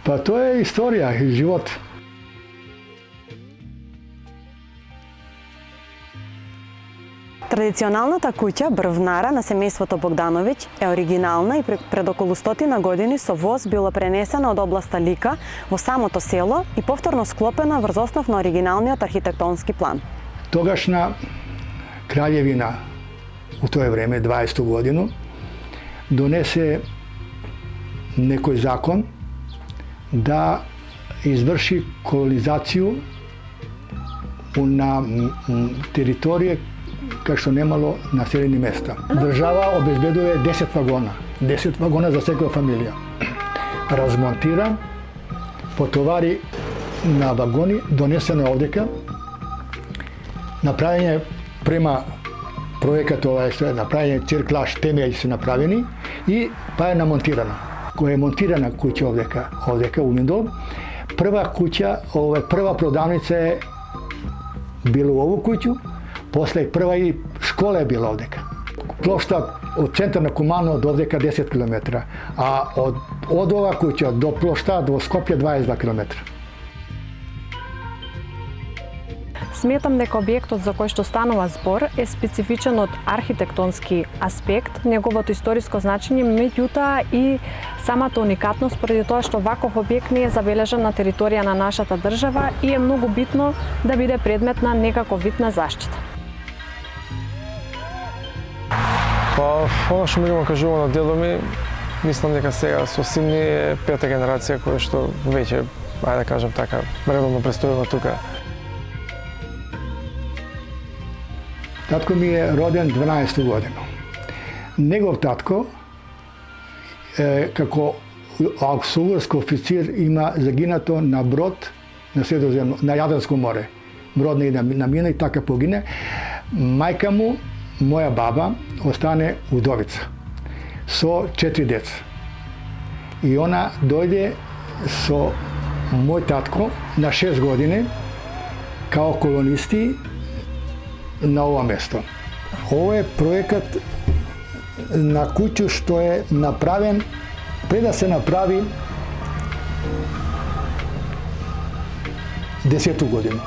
Pa to je istorija i život. Традиционалната куќа Брвнара на семејството Богдановиќ е оригинална и пред околу 100 години со воз била пренесена од областа Лика во самото село и повторно склопена врз основ на оригиналниот архитектонски план. Тогашна краљевина у тоа време, 20 годину, донесе некој закон да изврши колонизацију на територија кај што немало населени места. Држава обезбедува 10 вагона. 10 вагона за секоја фамилија. Размонтира, потовари на вагони, донесено овдека, направење према проекат ова што е направење цирклаш, темељи се направени и па е намонтирана. Која е монтирана куќа овдека у Миндол, прва куќа, прва продавница е била у ову куќу, после прва и школа е била овдека. Плошта од центар на Кумано до овдека 10 км, а од ова куќа до плошта до Скопје 22 км. Сметам дека објектот за кој што станува збор е специфичен од архитектонски аспект, неговото историско значење, меѓутоа и самата уникатност поради тоа што ваков објект не е забележан на територија на нашата држава и е многу битно да биде предмет на некаков вид на заштита. Па, оно што ми кажува на дедо ми, мислам дека сега со син ми е пета генерација која што веќе, ајде да кажам така, редовно престојува тука. Татко ми е роден 12 годину. Негов татко, како аустро-угарски официр, има загинато на брод на Средоземно, на Јадранско море. Брод не намина и така погине. Мајка му, моја баба, остане удовица со 4 деца. И она дојде со мој татко на 6 години као колонисти на ова место. Ова е проекат на куќу што е направен пред да се направи 10 година.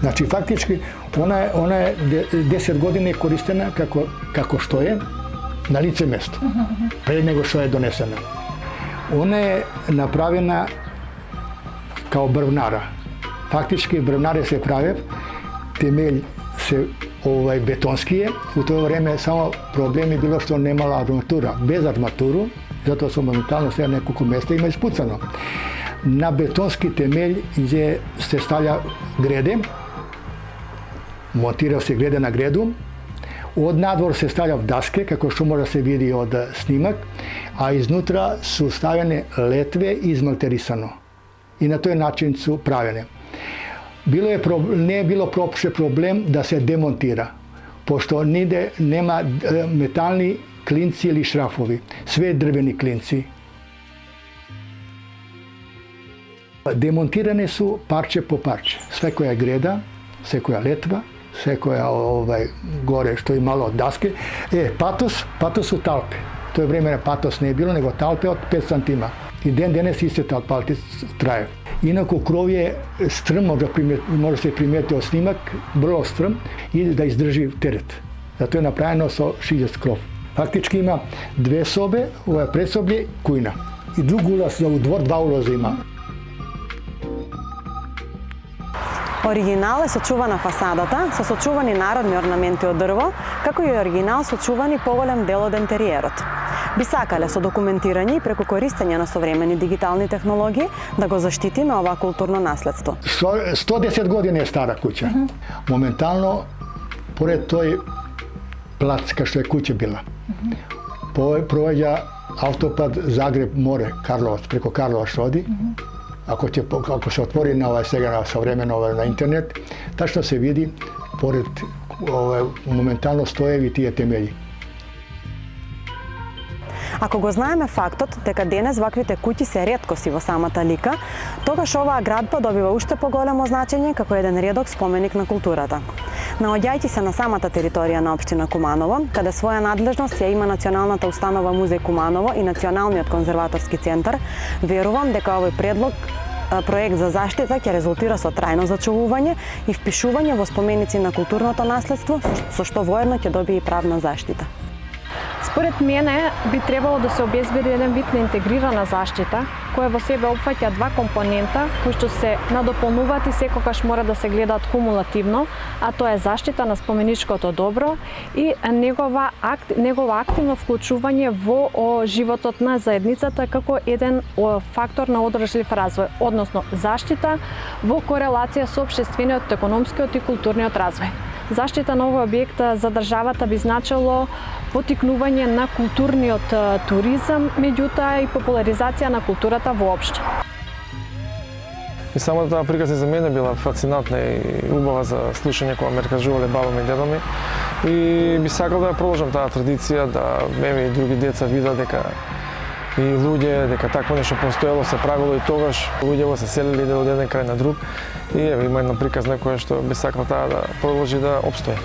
Значи, фактички, она е 10 години користена како што е на лице место, пред него што е донесена. Она е направена као брвнара. Фактички, брвнаре се правев, темелј се бетонски е. У тоа време само проблеми било што немала арматура. Без арматуру, затоа со моментално сега неколку места има испуцано. На бетонски темелј се ставља греде, монтира се греде на греду, од надвор се ставља в даске, како што може да се види од снимак, а изнутра су ставени летве и измалтерисано. И на тој начин су правени. Не е било пропше проблем да се демонтира, пошто ниде нема метални клинци или шрафови, све дрвени клинци. Демонтиране су парче по парче. Секоја греда, секоја летва, секоја горе што имало од даске. Патос су талпе. Тој време на патос не е било, него талпе од 5 сантима. И ден денес исте талпалти трае. Инаку кров е стрм, може да се примети од снимак, брlo стрм и да издржи терет. Затоа е направено со шилјаст кров. Фактички има 2 собе, ова е предсобле, кујна. И друг улаз за двор, 2 улаза има. Оригинал е сочувана фасадата со сочувани народни орнаменти од дрво, како и оригинал сочувани поголем дел од интериерот. Би сакале со документирање и преку користење на современи дигитални технологии да го заштитиме ова културно наследство. 110 години е стара куќа. Моментално, поред тој плац кај што е куќа била, проаѓа автопад Загреб-Море, Карловац, преко Карловац оди. Ако се отвори на ова сега на современо на интернет, тачно се види поред моментално стоеви тие темели. Ако го знаеме фактот дека денес ваквите куќи се реткоси во самата Лика, тогаш оваа градба добива уште поголемо значење како еден редок споменик на културата. Наоѓајќи се на самата територија на општина Куманово, каде своја надлежност ја има Националната установа Музеј Куманово и Националниот конзерваторски центар, верувам дека овој проект за заштита ќе резултира со трајно зачувување и впишување во споменици на културното наследство, со што воедно ќе добие и правна заштита. Според мене би требало да се обезбеди еден вид на интегрирана заштита, која во себе опфаќа два компонента кои што се надополнуваат и секогаш мора да се гледаат кумулативно, а тоа е заштита на споменичкото добро и негово активно вклучување во животот на заедницата како еден фактор на одржлив развој, односно заштита во корелација со општествениот, економскиот и културниот развој. Заштита на овој објект за државата би значило потикнување на културниот туризам, меѓутоа и популаризација на културата воопшто. И самата таа приказна за мене била фасцинатна и убава за слушање кога ме кажувале баба ми и дедо ми. И би сакал да ја продолжам таа традиција, да мене и други деца видат дека и луѓе, дека такво нешто постоело, се правило и тогаш, луѓе се селили од еден крај на друг. И има една приказна која што би сакал таа да продолжи да опстои.